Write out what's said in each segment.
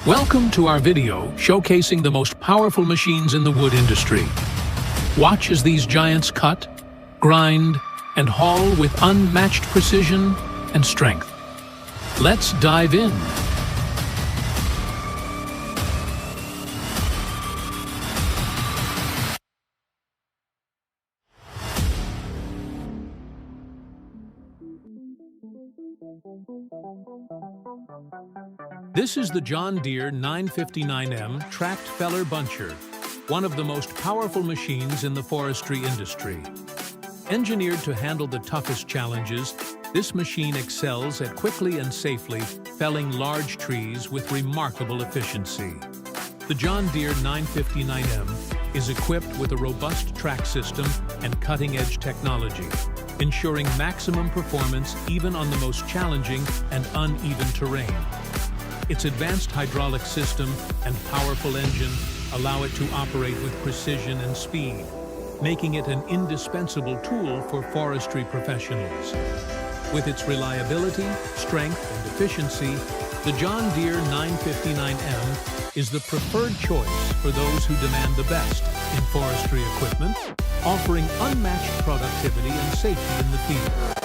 Welcome to our video showcasing the most powerful machines in the wood industry. Watch as these giants cut, grind, and haul with unmatched precision and strength. Let's dive in. This is the John Deere 959M tracked feller buncher, one of the most powerful machines in the forestry industry. Engineered to handle the toughest challenges, this machine excels at quickly and safely felling large trees with remarkable efficiency. The John Deere 959M is equipped with a robust track system and cutting-edge technology, ensuring maximum performance even on the most challenging and uneven terrain. Its advanced hydraulic system and powerful engine allow it to operate with precision and speed, making it an indispensable tool for forestry professionals. With its reliability, strength, and efficiency, the John Deere 959M is the preferred choice for those who demand the best in forestry equipment, offering unmatched productivity and safety in the field.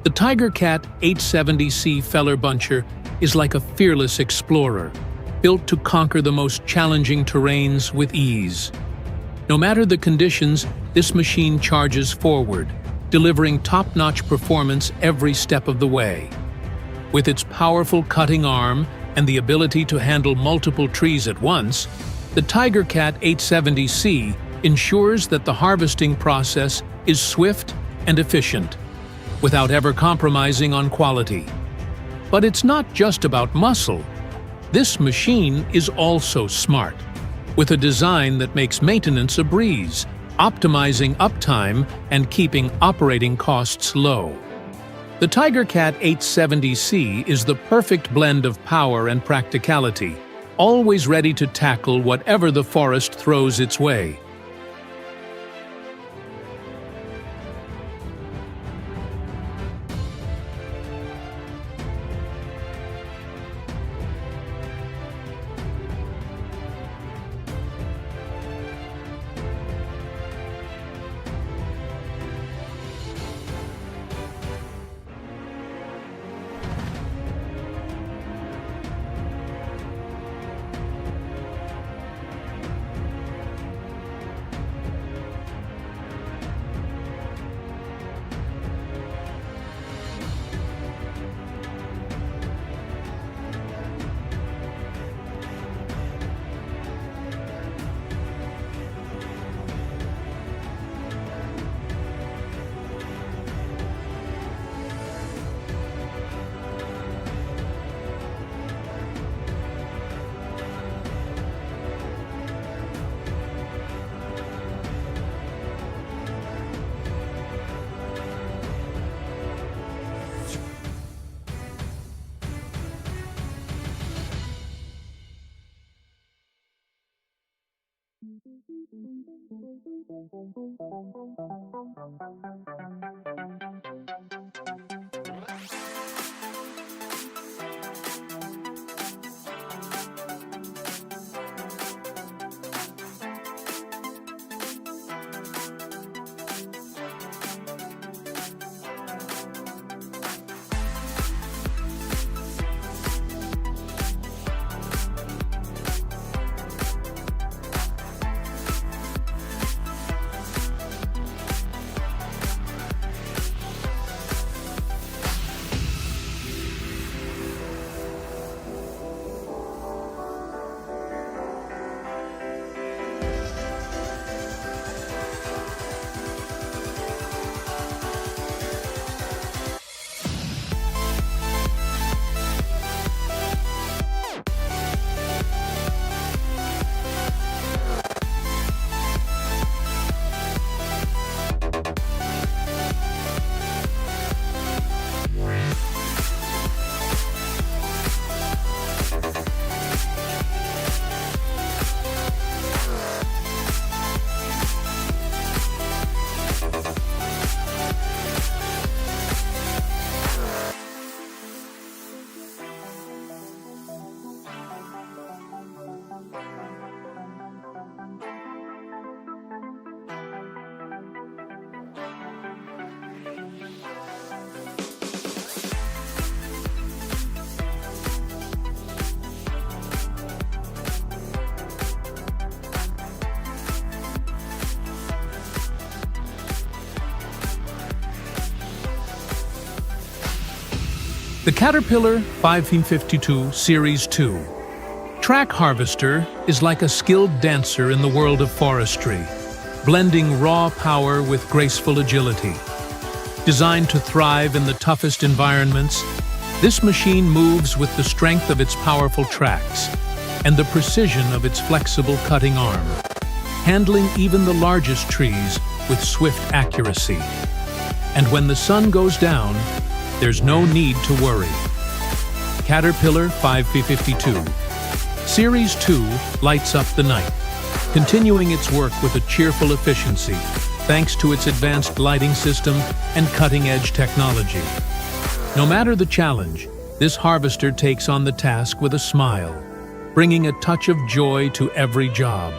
The TigerCat 870C feller buncher is like a fearless explorer, built to conquer the most challenging terrains with ease. No matter the conditions, this machine charges forward, delivering top-notch performance every step of the way. With its powerful cutting arm and the ability to handle multiple trees at once, the TigerCat 870C ensures that the harvesting process is swift and efficient, without ever compromising on quality. But it's not just about muscle. This machine is also smart. with a design that makes maintenance a breeze, optimizing uptime and keeping operating costs low. The TigerCat 870C is the perfect blend of power and practicality, always ready to tackle whatever the forest throws its way. The Caterpillar 552 Series 2 Track Harvester is like a skilled dancer in the world of forestry, blending raw power with graceful agility. Designed to thrive in the toughest environments, this machine moves with the strength of its powerful tracks and the precision of its flexible cutting arm, handling even the largest trees with swift accuracy. And when the sun goes down, there's no need to worry. Caterpillar 552 Series 2 lights up the night, continuing its work with a cheerful efficiency, thanks to its advanced lighting system and cutting-edge technology. No matter the challenge, this harvester takes on the task with a smile, bringing a touch of joy to every job.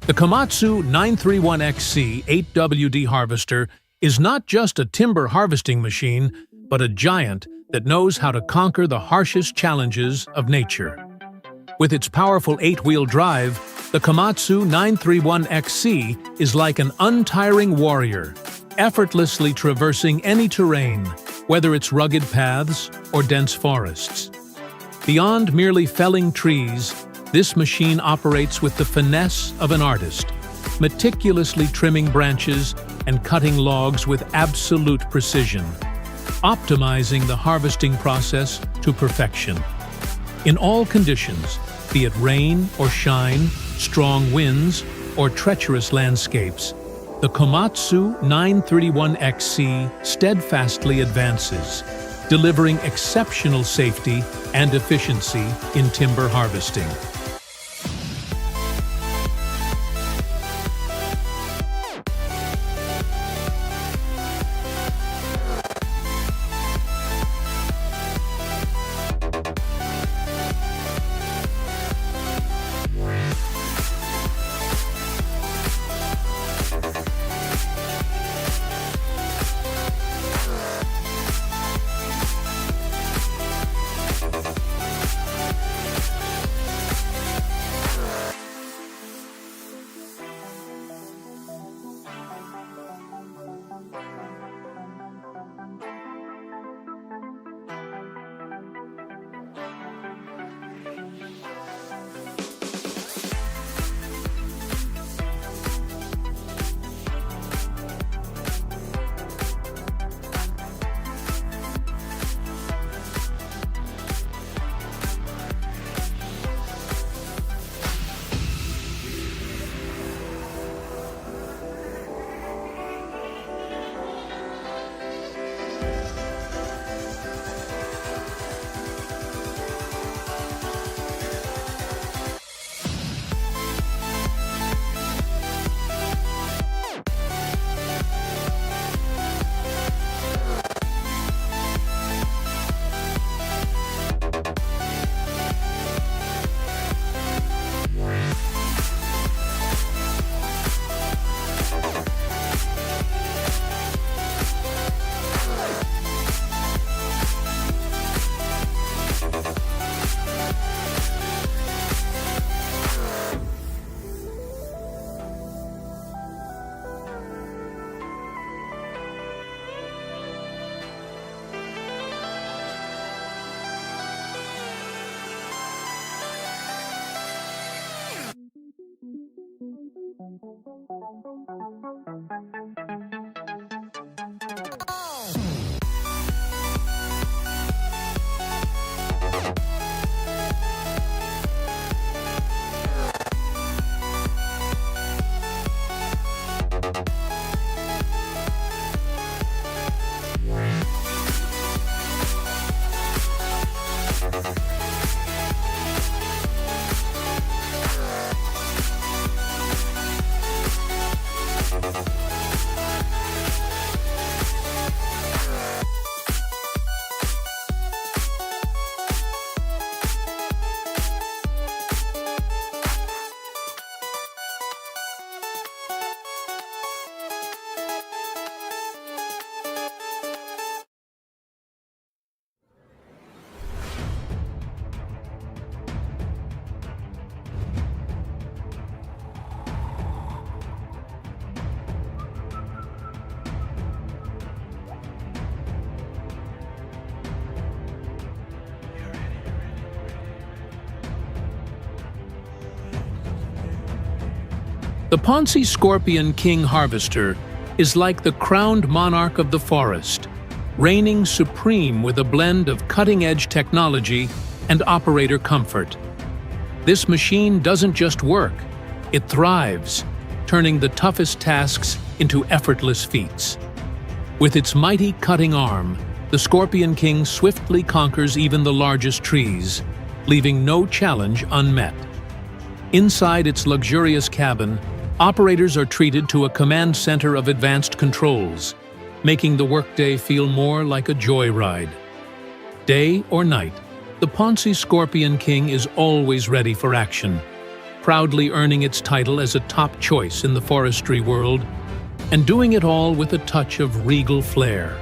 The Komatsu 931XC 8WD harvester is not just a timber harvesting machine, but a giant that knows how to conquer the harshest challenges of nature. With its powerful 8-wheel drive, the Komatsu 931XC is like an untiring warrior, effortlessly traversing any terrain, whether it's rugged paths or dense forests. Beyond merely felling trees, this machine operates with the finesse of an artist, meticulously trimming branches and cutting logs with absolute precision, optimizing the harvesting process to perfection. In all conditions, be it rain or shine, strong winds, or treacherous landscapes, the Komatsu 931XC steadfastly advances, delivering exceptional safety and efficiency in timber harvesting. The Ponzi Scorpion King Harvester is like the crowned monarch of the forest, reigning supreme with a blend of cutting-edge technology and operator comfort. This machine doesn't just work, it thrives, turning the toughest tasks into effortless feats. With its mighty cutting arm, the Scorpion King swiftly conquers even the largest trees, leaving no challenge unmet. Inside its luxurious cabin, operators are treated to a command center of advanced controls, making the workday feel more like a joyride. Day or night, the Ponzi Scorpion King is always ready for action, proudly earning its title as a top choice in the forestry world, and doing it all with a touch of regal flair.